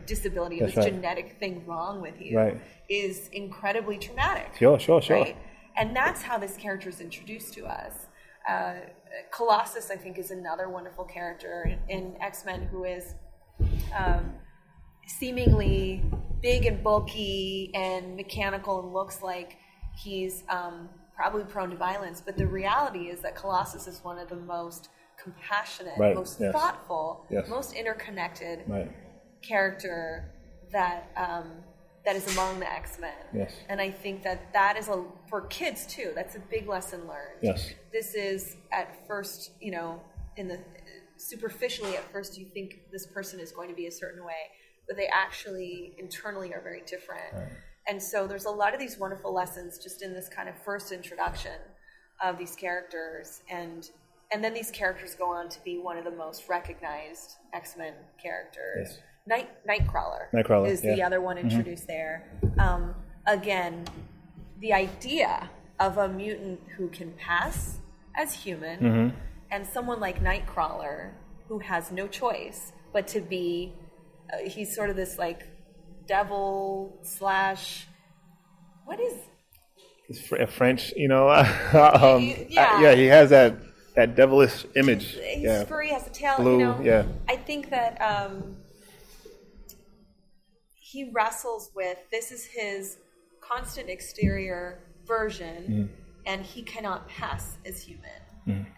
disability, this genetic thing wrong with you is incredibly traumatic. Sure. Right? And that's how this character is introduced to us. Colossus, I think, is another wonderful character in X-Men who is seemingly big and bulky and mechanical and looks like he's probably prone to violence. But the reality is that Colossus is one of the most compassionate, most thoughtful, most interconnected character that is among the X-Men. And I think that is for kids too. That's a big lesson learned. This is at first, superficially at first you think this person is going to be a certain way, but they actually internally are very different. And so there's a lot of these wonderful lessons just in this kind of first introduction of these characters, and then these characters go on to be one of the most recognized X-Men characters. Nightcrawler is the other one introduced there. Again, the idea of a mutant who can pass as human, and someone like Nightcrawler who has no choice but to be, he's sort of this like devil / what is? It's French, he has that devilish image. He's furry, has a tail. Blue, I think that he wrestles with, this is his constant exterior version, and he cannot pass as human.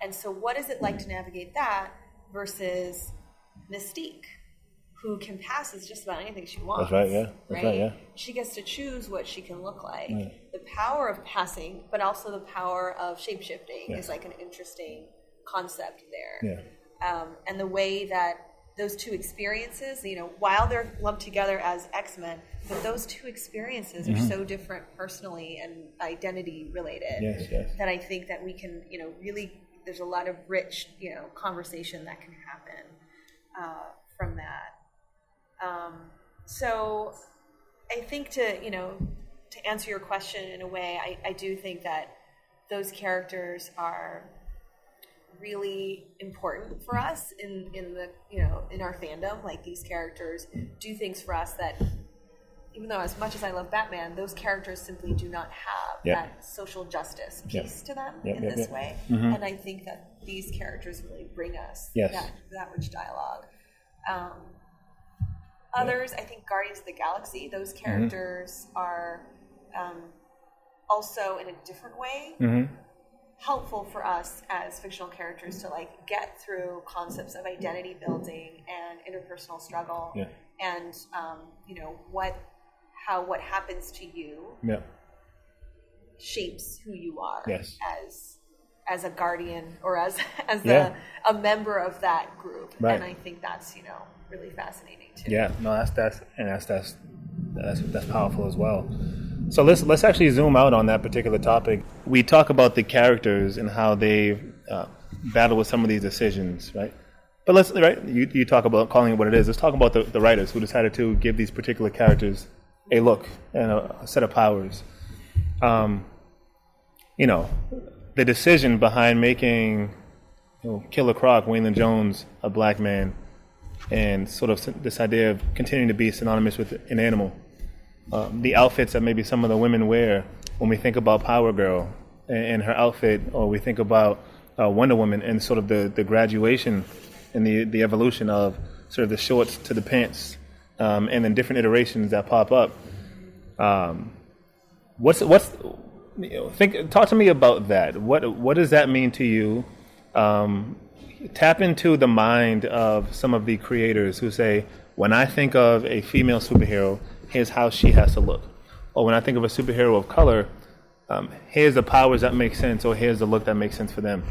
And so what is it like to navigate that versus Mystique, who can pass as just about anything she wants? That's right. She gets to choose what she can look like. The power of passing, but also the power of shape-shifting is like an interesting concept there. And the way that those two experiences, while they're lumped together as X-Men, but those two experiences are so different personally and identity related that I think that we can, really, there's a lot of rich, conversation that can happen from that. So I think to answer your question in a way, I do think that those characters are really important for us in the in our fandom. Like, these characters do things for us that, even though as much as I love Batman, those characters simply do not have that social justice piece to them in this way. And I think that these characters really bring us that rich dialogue. Others, I think Guardians of the Galaxy, those characters are also in a different way helpful for us as fictional characters to like get through concepts of identity building and interpersonal struggle, and what happens to you shapes who you are as a guardian or as a member of that group. And I think that's really fascinating too. That's powerful as well. So let's actually zoom out on that particular topic. We talk about the characters and how they battle with some of these decisions, right? But you talk about calling it what it is. Let's talk about the writers who decided to give these particular characters a look and a set of powers. The decision behind making Killer Croc, Waylon Jones, a black man, and sort of this idea of continuing to be synonymous with an animal. The outfits that maybe some of the women wear when we think about Power Girl and her outfit, or we think about Wonder Woman and sort of the graduation and the evolution of sort of the shorts to the pants, and then different iterations that pop up. Talk to me about that. What does that mean to you? Tap into the mind of some of the creators who say, when I think of a female superhero, here's how she has to look. Or when I think of a superhero of color, here's the powers that make sense, or here's the look that makes sense for them.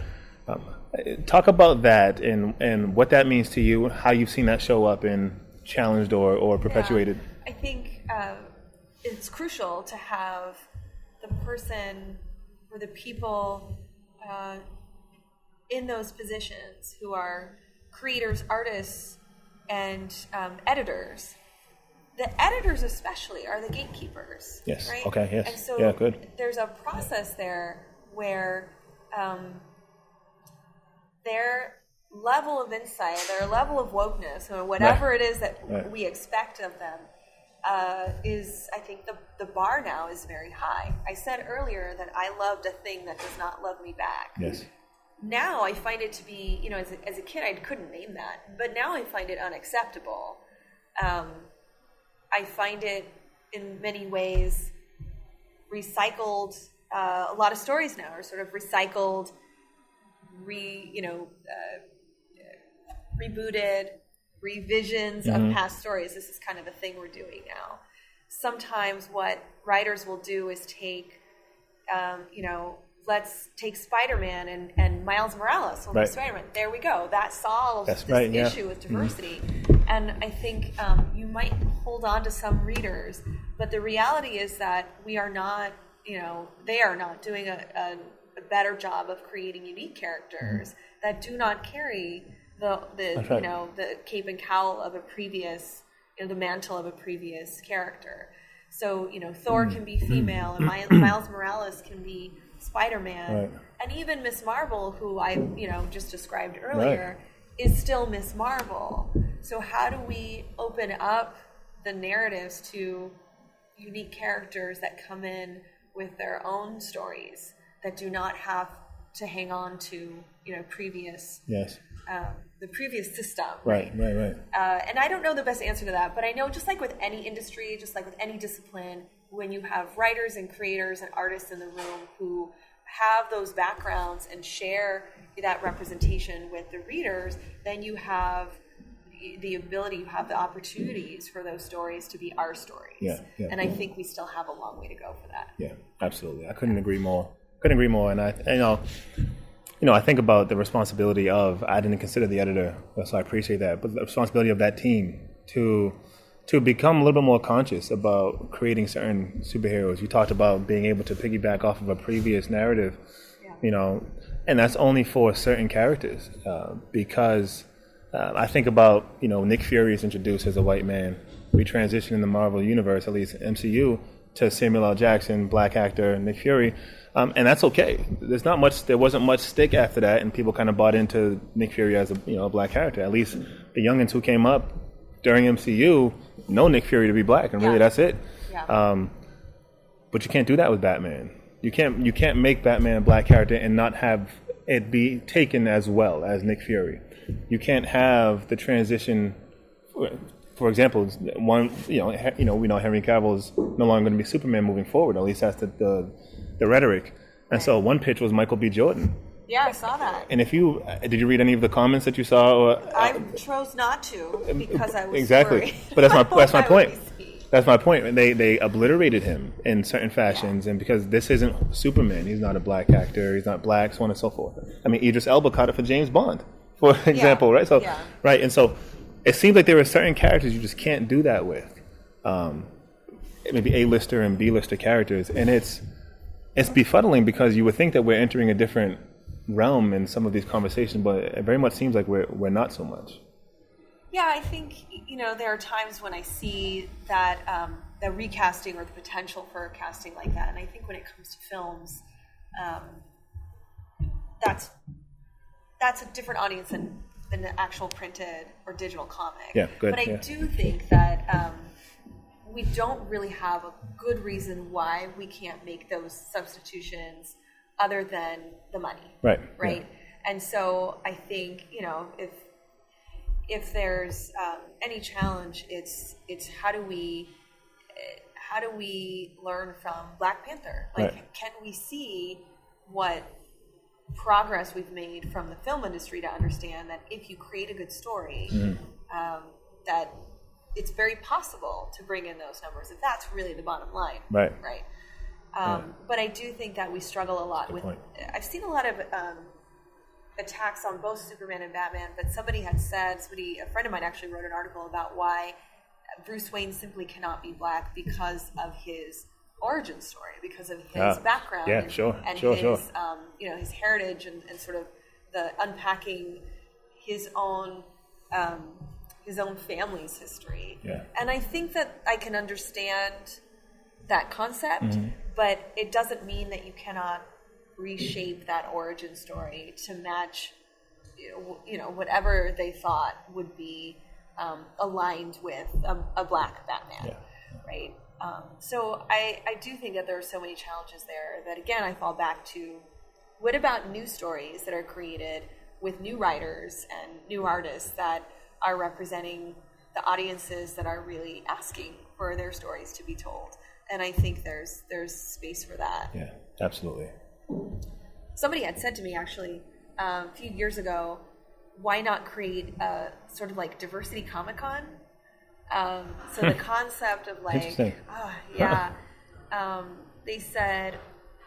Talk about that and what that means to you, how you've seen that show up in challenged or perpetuated. Yeah, I think it's crucial to have the person or the people in those positions who are creators, artists, and editors. The editors especially are the gatekeepers. Yes. Right? Okay. Yes. And so yeah, good. There's a process there where their level of insight, their level of wokeness, or whatever it is that we expect of them, is, I think, the bar now is very high. I said earlier that I loved a thing that does not love me back. Yes. Now I find it to be, as a kid I couldn't name that, but now I find it unacceptable. I find it in many ways recycled. A lot of stories now are sort of recycled, rebooted, revisions of past stories. This is kind of a thing we're doing now. Sometimes what writers will do is take, let's take Spider-Man and Miles Morales will be Spider-Man. There we go. That solves this issue with diversity. And I think you might hold on to some readers, but the reality is that we are not, they are not doing a better job of creating unique characters that do not carry the cape and cowl of a previous, the mantle of a previous character. So, Thor can be female and Miles Morales can be Spider-Man, and even Miss Marvel, who I just described earlier, is still Miss Marvel. So how do we open up the narratives to unique characters that come in with their own stories that do not have to hang on to previous the previous system. Right. And I don't know the best answer to that, but I know just like with any industry, just like with any discipline, when you have writers and creators and artists in the room who have those backgrounds and share that representation with the readers, then you have the ability, you have the opportunities for those stories to be our stories. And I think we still have a long way to go for that. Yeah, absolutely. I couldn't agree more. And I think about the responsibility of, I didn't consider the editor, so I appreciate that, but the responsibility of that team to become a little bit more conscious about creating certain superheroes. You talked about being able to piggyback off of a previous narrative, and that's only for certain characters, because I think about, Nick Fury is introduced as a white man. We transition in the Marvel universe, at least MCU, to Samuel L. Jackson, black actor, Nick Fury. And that's okay. There wasn't much stick after that, and people kind of bought into Nick Fury as a black character. At least the youngins who came up during MCU know Nick Fury to be black, and really that's it. But you can't do that with Batman. You can't make Batman a black character and not have it be taken as well as Nick Fury. You can't have the transition. For example, we know Henry Cavill is no longer going to be Superman moving forward. At least that's the rhetoric. And so one pitch was Michael B. Jordan. Yeah, I saw that. And did you read any of the comments that you saw? I chose not to because I was worried. But that's my point. That's my point. They obliterated him in certain fashions, and because this isn't Superman, he's not a black actor, he's not black, so on and so forth. I mean, Idris Elba caught it for James Bond, for example, right? So, and so it seems like there are certain characters you just can't do that with. maybe A-lister and B-lister characters, and it's befuddling because you would think that we're entering a different realm in some of these conversations, but it very much seems like we're not so much. Yeah, I think, there are times when I see that the recasting or the potential for casting like that, and I think when it comes to films, that's a different audience than the actual printed or digital comic. Yeah, good. But I do think that we don't really have a good reason why we can't make those substitutions other than the money. Right. Right. Yeah. And so I think, if there's any challenge, it's how do we learn from Black Panther? Like, can we see what progress we've made from the film industry to understand that if you create a good story, that it's very possible to bring in those numbers, if that's really the bottom line. Right. But I do think that we struggle a lot with, I've seen a lot of attacks on both Superman and Batman, but somebody had said, a friend of mine actually wrote an article about why Bruce Wayne simply cannot be Black because of his origin story, because of his background, his heritage and sort of the unpacking his own family's history. Yeah. And I think that I can understand that concept, but it doesn't mean that you cannot reshape that origin story to match, whatever they thought would be aligned with a Black Batman, right? So I do think that there are so many challenges there that, again, I fall back to, what about new stories that are created with new writers and new artists that are representing the audiences that are really asking for their stories to be told? And I think there's space for that. Yeah, absolutely. Somebody had said to me, actually, a few years ago, why not create a sort of like diversity Comic-Con? So the concept of they said,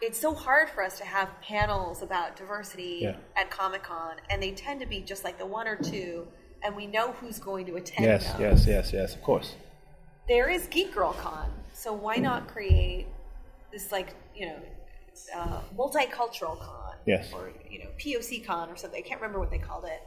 it's so hard for us to have panels about diversity at Comic-Con, and they tend to be just like the one or two, and we know who's going to attend those. Yes, of course. There is Geek Girl Con, so why not create this multicultural con, or POC Con or something? I can't remember what they called it.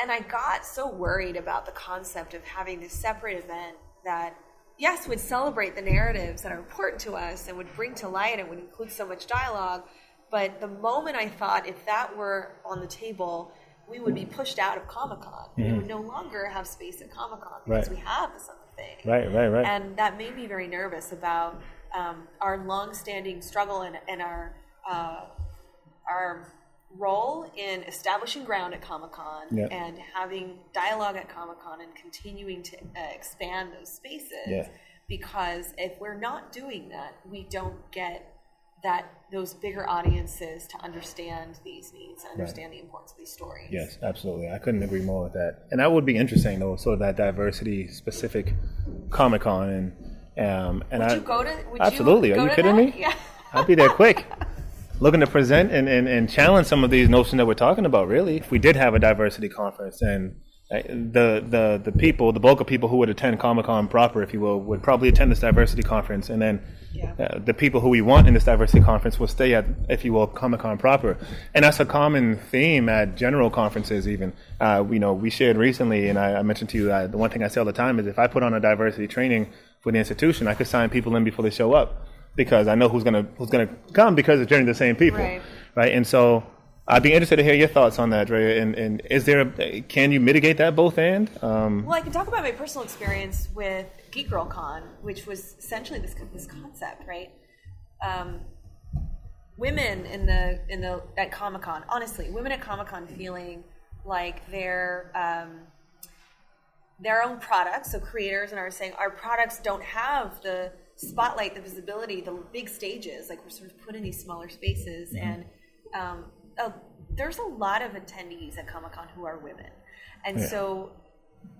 And I got so worried about the concept of having this separate event that, yes, would celebrate the narratives that are important to us and would bring to light and would include so much dialogue. But the moment I thought if that were on the table, we would be pushed out of Comic-Con. We would no longer have space at Comic-Con because we have this other thing. Right. And that made me very nervous about our long-standing struggle and our role in establishing ground at Comic-Con and having dialogue at Comic-Con and continuing to expand those spaces. Because if we're not doing that, we don't get those bigger audiences to understand these needs and understand the importance of these stories. Yes, absolutely. I couldn't agree more with that. And that would be interesting, though, sort of that diversity-specific Comic-Con. Would you go to? Absolutely. Are you kidding me? Yeah. I'd be there quick. Looking to present and challenge some of these notions that we're talking about, really. If we did have a diversity conference, and the people, the bulk of people who would attend Comic-Con proper, if you will, would probably attend this diversity conference, and then the people who we want in this diversity conference will stay at, if you will, Comic-Con proper. And that's a common theme at general conferences even. We shared recently, and I mentioned to you, the one thing I say all the time is if I put on a diversity training for the institution, I could sign people in before they show up, because I know who's gonna come, because it's generally the same people, right? And so I'd be interested to hear your thoughts on that, Andrea. And is there can you mitigate that both and? Well, I can talk about my personal experience with Geek Girl Con, which was essentially this concept, right? Women at Comic-Con, honestly, women at Comic-Con feeling like their own products, so creators and artists saying our products don't have the spotlight, the visibility, the big stages, like we're sort of put in these smaller spaces. And there's a lot of attendees at Comic-Con who are women. And so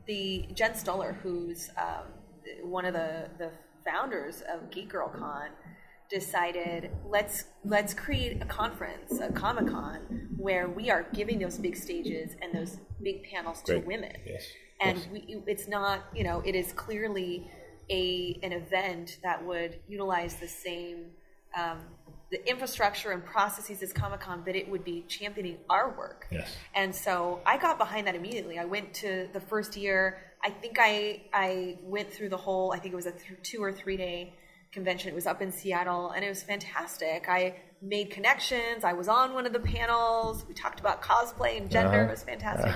the Jen Stoller, who's one of the founders of Geek Girl Con, decided let's create a conference, a Comic-Con, where we are giving those big stages and those big panels to women. And it's not, it is clearly an event that would utilize the same the infrastructure and processes as Comic-Con, but it would be championing our work. Yes. And so I got behind that immediately. I went to the first year. I think I went through the whole, I think it was a 2 or 3 day convention. It was up in Seattle, and it was fantastic. I made connections. I was on one of the panels. We talked about cosplay and gender. It was fantastic.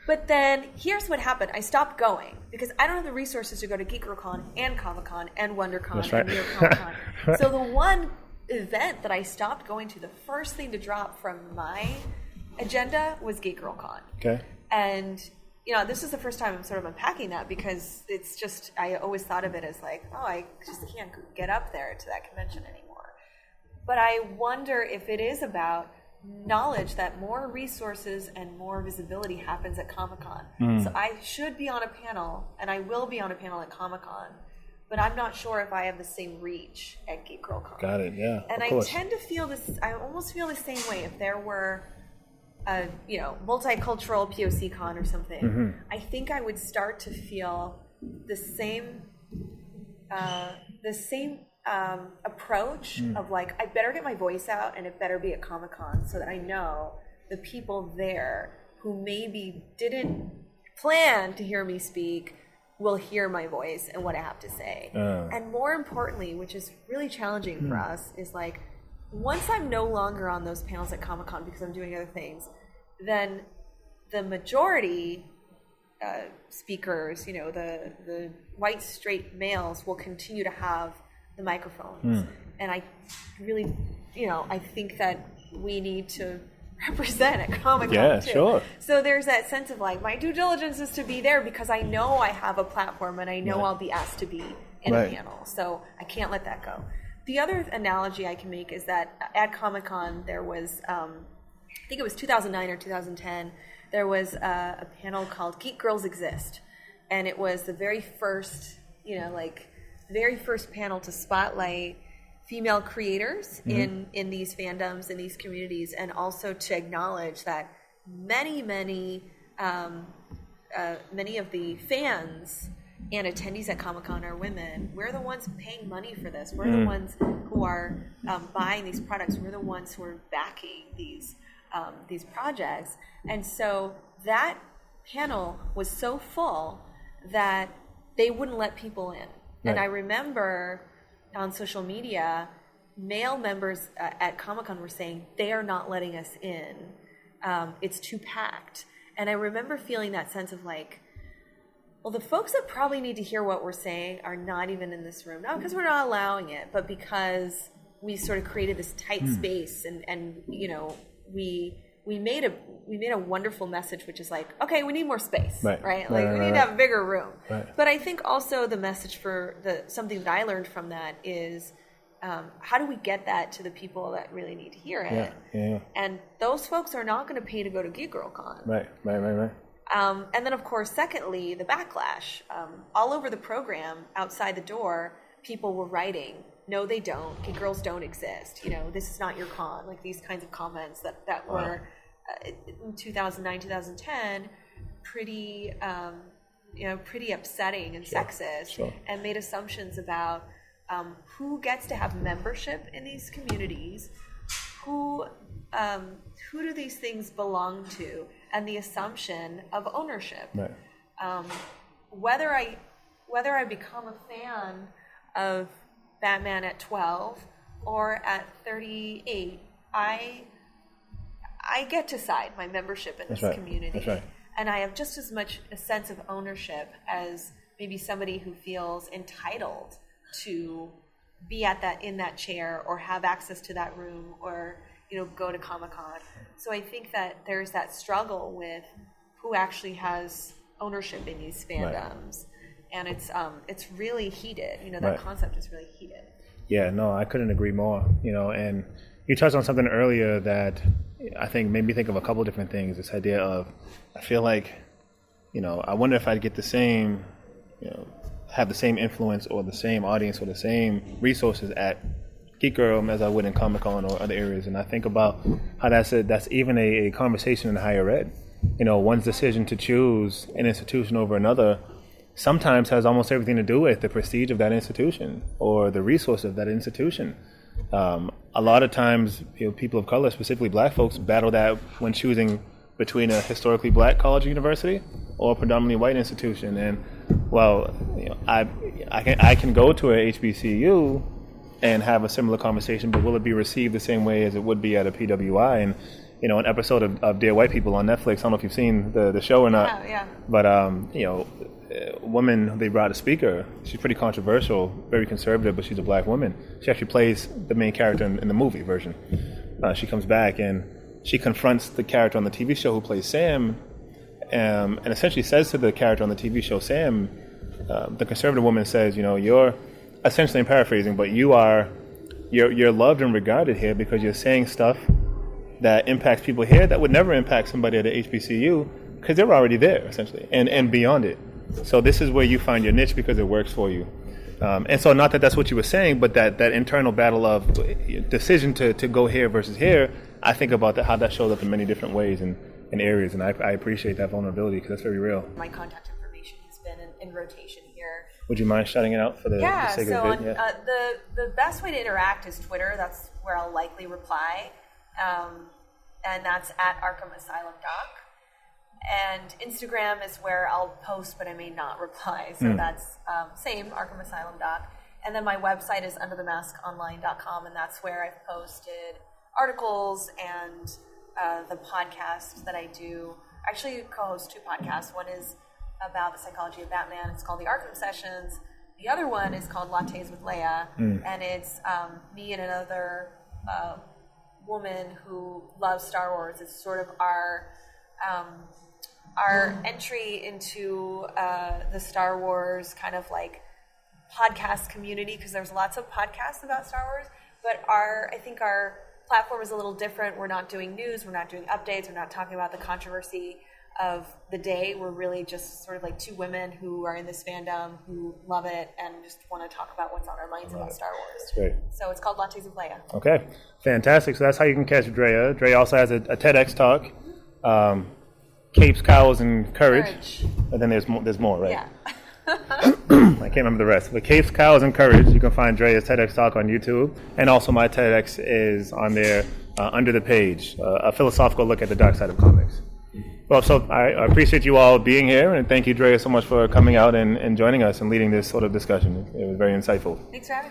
But then here's what happened. I stopped going because I don't have the resources to go to Geek Girl Con and Comic-Con and WonderCon and New York Comic-Con. So the one event that I stopped going to, the first thing to drop from my agenda was Geek Girl Con. Okay. And, you know, this is the first time I'm sort of unpacking that because it's just, I always thought of it as like, oh, I just can't get up there to that convention anymore. But I wonder if it is about knowledge that more resources and more visibility happens at Comic-Con. So I should be on a panel, and I will be on a panel at Comic-Con, but I'm not sure if I have the same reach at Geek Girl Con. Got it, yeah. And I tend to feel this, I almost feel the same way if there were a, you know, multicultural POC con or something. I think I would start to feel the same approach of like, I better get my voice out and it better be at Comic-Con so that I know the people there who maybe didn't plan to hear me speak will hear my voice and what I have to say. And more importantly, which is really challenging for us, is like, once I'm no longer on those panels at Comic-Con because I'm doing other things, then the majority speakers, you know, the white straight males will continue to have the microphones. And I really, you know, I think that we need to represent at Comic-Con too. Sure. So there's that sense of like, my due diligence is to be there because I know I have a platform and I know I'll be asked to be in a panel. So I can't let that go. The other analogy I can make is that at Comic-Con there was, I think it was 2009 or 2010, there was a panel called Geek Girls Exist. And it was the very first, you know, like, very first panel to spotlight female creators in these fandoms, in these communities, and also to acknowledge that many of the fans and attendees at Comic-Con are women. We're the ones paying money for this. We're the ones who are buying these products. We're the ones who are backing these projects. And so that panel was so full that they wouldn't let people in. And I remember on social media, male members at Comic-Con were saying, they are not letting us in. It's too packed. And I remember feeling that sense of like, well, the folks that probably need to hear what we're saying are not even in this room. Not because we're not allowing it, but because we sort of created this tight space and you know, we made a wonderful message, which is like, okay, we need more space, right? Like we need to have a bigger room. But I think also the message for something that I learned from that is, how do we get that to the people that really need to hear it? And those folks are not going to pay to go to Geek Girl Con. Right. And then, of course, secondly, the backlash. All over the program, outside the door, people were writing, no, they don't. Geek girls don't exist. You know, this is not your con. Like these kinds of comments that were in 2009, 2010, pretty upsetting and sexist, and made assumptions about who gets to have membership in these communities, who do these things belong to, and the assumption of ownership. Whether I become a fan of Batman at 12 or at 38, I get to decide my membership in this community. And I have just as much a sense of ownership as maybe somebody who feels entitled to be in that chair or have access to that room or, you know, go to Comic-Con. So I think that there's that struggle with who actually has ownership in these fandoms. And it's really heated. You know, that concept is really heated. Yeah, no, I couldn't agree more. You know, and you touched on something earlier that I think made me think of a couple different things. This idea of, I feel like, you know, I wonder if I'd get the same, you know, have the same influence or the same audience or the same resources at Geek Girl as I would in Comic-Con or other areas. And I think about how that's even a conversation in higher ed. You know, one's decision to choose an institution over another sometimes has almost everything to do with the prestige of that institution or the resource of that institution. A lot of times, people of color, specifically black folks, battle that when choosing between a historically black college or university or a predominantly white institution. And I can go to a HBCU and have a similar conversation, but will it be received the same way as it would be at a PWI? And an episode of Dear White People on Netflix, I don't know if you've seen the show or not. Yeah. But a woman, they brought a speaker. She's pretty controversial, very conservative, but she's a black woman. She actually plays the main character in the movie version. She comes back and she confronts the character on the TV show who plays Sam, and essentially says to the character on the TV show, Sam, the conservative woman says, you're essentially, I'm paraphrasing, but you're loved and regarded here because you're saying stuff that impacts people here that would never impact somebody at a HBCU because they're already there, essentially, and beyond it. So this is where you find your niche because it works for you. And so not that that's what you were saying, but that internal battle of decision to go here versus here, I think about how that shows up in many different ways and areas, and I appreciate that vulnerability because that's very real. My contact information has been in rotation here. Would you mind shouting it out for the sake of it? Yeah. The best way to interact is Twitter. That's where I'll likely reply. And that's at Arkham Asylum Doc. And Instagram is where I'll post, but I may not reply. So that's same, Arkham Asylum Doc. And then my website is underthemaskonline.com, and that's where I've posted articles and the podcast that I do. I actually co-host 2 podcasts. One is about the psychology of Batman. It's called the Arkham Sessions. The other one is called Lattes with Leia, and it's me and another woman who loves Star Wars. It's sort of our entry into the Star Wars kind of like podcast community, because there's lots of podcasts about Star Wars, but I think our platform is a little different. We're not doing news, we're not doing updates, we're not talking about the controversy of the day. We're really just sort of like 2 women who are in this fandom, who love it, and just want to talk about what's on our minds about Star Wars. That's great. So it's called Lattes with Leia. Okay, fantastic. So that's how you can catch Andrea. Andrea also has a TEDx talk, Capes, Cows, and Courage. And then there's more, right? Yeah. I can't remember the rest. But Capes, Cows, and Courage, you can find Andrea's TEDx talk on YouTube. And also my TEDx is on there under the page, a philosophical look at the dark side of comics. Well, so I appreciate you all being here, and thank you, Andrea, so much for coming out and joining us and leading this sort of discussion. It was very insightful. Thanks for having me.